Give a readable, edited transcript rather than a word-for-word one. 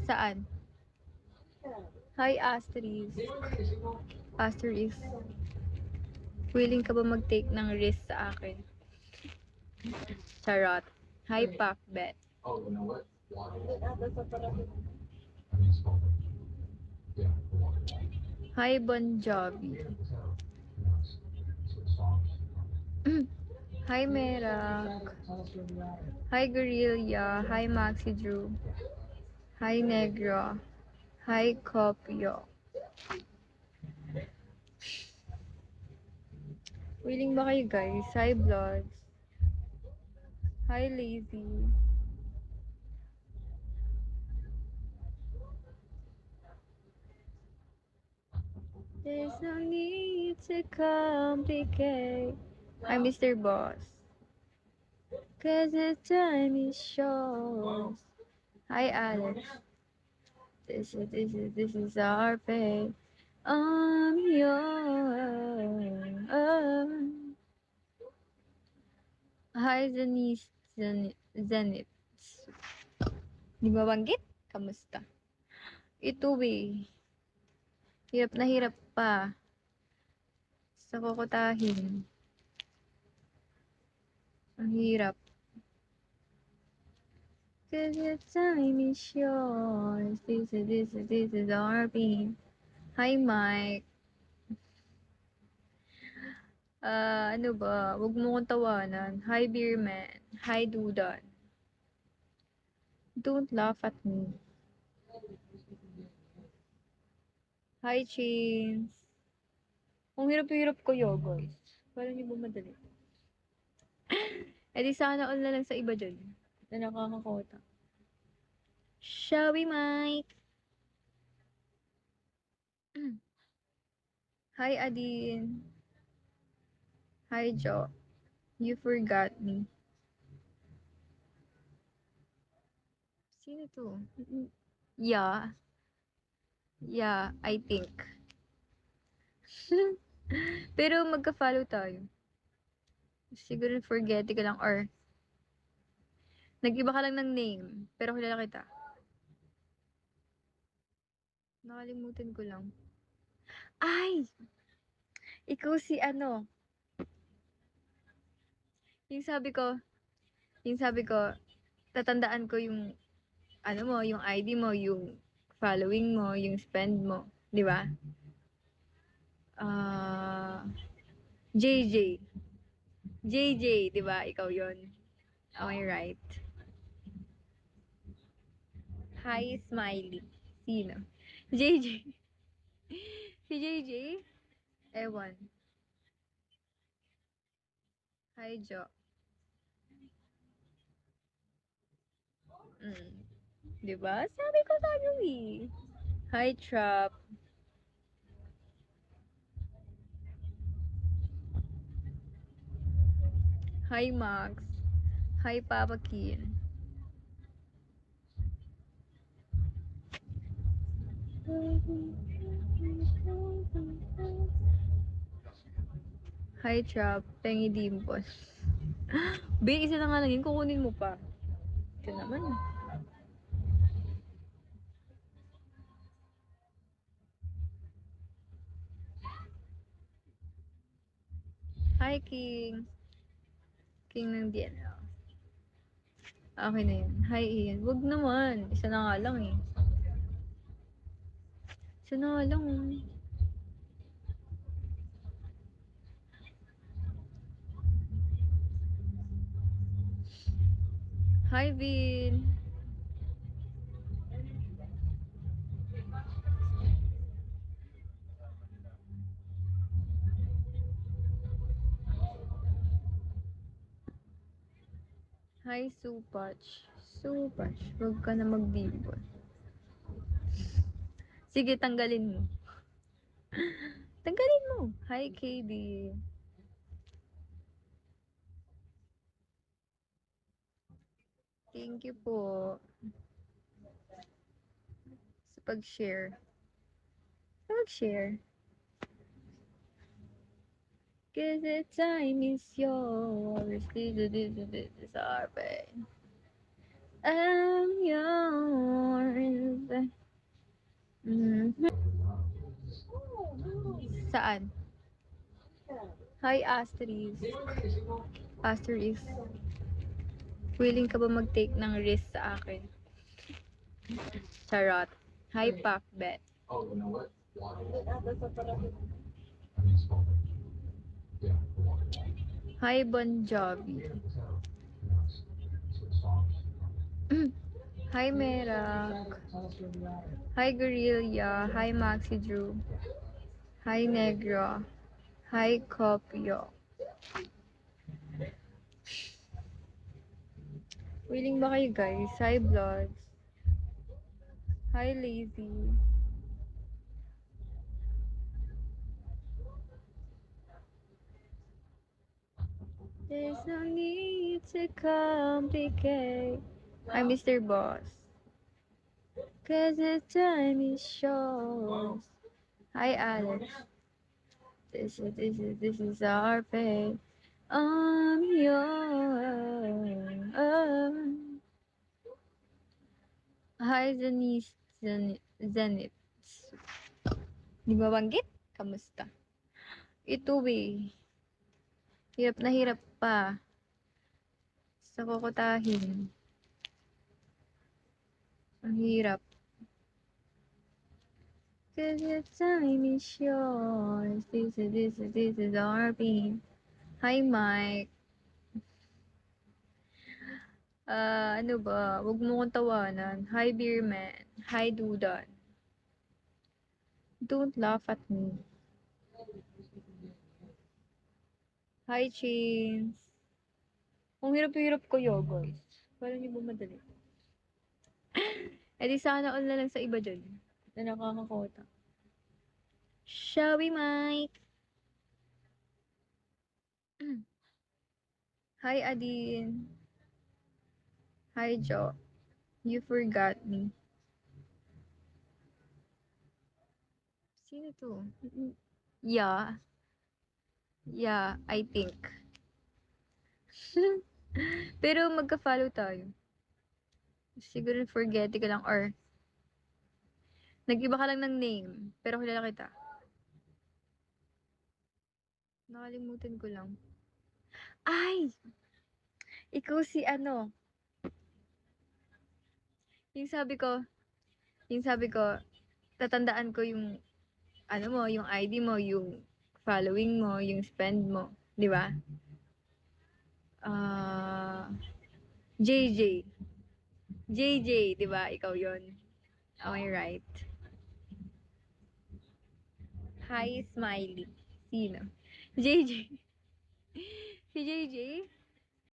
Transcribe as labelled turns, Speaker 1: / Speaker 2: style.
Speaker 1: Saan? Hi, Asterisk. Asterisk. Willing ka ba mag-take ng risk sa akin? Charot. Hi, Pacbet.
Speaker 2: Oh, you know what? Water.
Speaker 1: Hi, Bon Jovi. Hi, Merak. Hi, Guerrilla. Hi, Maxi Drew. Hi, Negro. Hi, Copio. Willing ba kayo, guys? Hi, Vlogs. Hi, Lazy. There's no need to complicate. Hi, Mr. Boss. Cause the time is short. Hi, Alex. This is our fate. I'm yours. Hi, Zenith. Di ba banggit? Kamusta? Ito eh. Hirap na hirap pa. Sa kokutahin. Ang hirap. Cause the time is yours. This is our pain. Hi, Mike. Ano ba? Huwag mo kong tawanan. Hi, Beerman. Hi, Dudan. Don't laugh at me. Hi, Chains. Ang hirap-hirap ko, guys. Paano niyo ba madali? Eh di sana all na lang sa iba dyan. Na nakakakota. Shall we, Mike? Hi, Adin. Hi, Jo. You forgot me. Sino to? Yeah. Yeah, I think. Pero magka-follow tayo. Siguro forget ka lang or nag-iba ka lang ng name. Pero kilala kita. Nakalimutan ko lang. Ay! Ikaw si ano? Yung sabi ko, yung sabi ko, tatandaan ko yung ano mo, yung ID mo, yung following mo, yung spend mo. Di ba? Ah, JJ. JJ, di ba? Ikaw yon. Am I right? Hi, Smiley. Sino? JJ. Si JJ? Ewan. Hi, Jo. Mm. Di ba? Sabi ko sa'yo eh. Hi, Trap. Hi, Max. Hi, Papa Kian. Hi, Trap. Pengi Dimpos. Be, isa na nga lang yun. Kukunin mo pa. Ito naman. Hi, King. King ng DNL. Okay na yun. Hi, Ian. Wag naman. Isa na nga lang eh. Isa na nga lang. Hi, Vin. Hi, Supach. Supach. Huwag ka na mag-dimpos. Sige, tanggalin mo. Tanggalin mo. Hi, KB. Thank you po sa pag-share. Sa pag-share. Cause the time is yours. This is our pain. I'm yours. Mhm. Saan? Hi, Astrid. Astrid, willing ka ba mag-take ng risk sa akin? Charot. Hi, Pacbet. Hi, Bon Jovi. Hi, Merak. Hi, Gorilla. Hi, Maxi Drew. Hi, Negro. Hi, Copio. Willing ba kayo, guys? Hi, Bloods. Hi, Lazy. There's no need to complicate. Hi, Mr. Boss. Cause the time is short. Hi, Alex. This is our fate. I'm yours. Hi, Zenith. Di ba banggit? Kamusta? Ito eh. Hirap na hirap pa sa kukutahin. Ang hirap. Cause the time is yours. This is our pain. Hi, Mike. Ano ba? Huwag mo kong tawanan. Hi, Beerman. Hi, Dudan. Don't laugh at me. Hi, Chains. Ang hirap-hirap ko, guys. Parang hindi ba madali? Eh di sana all na lang sa iba dyan. Na nakakakota. Shall we, Mike? Hi, Adin. Hi, Jo. You forgot me. Sino to? Yeah. Yeah, I think. Pero magka-follow tayo. Siguro forgetting ka lang or nag-iba ka lang ng name. Pero kilala kita. Nakalimutan ko lang. Ay! Ikaw si ano? Yung sabi ko, tatandaan ko yung ano mo, yung ID mo, yung following mo, yung spend mo. Di ba? Ah, JJ. JJ, di ba? Ikaw yon. Am I right? Hi, Smiley. Sino? JJ. Si JJ?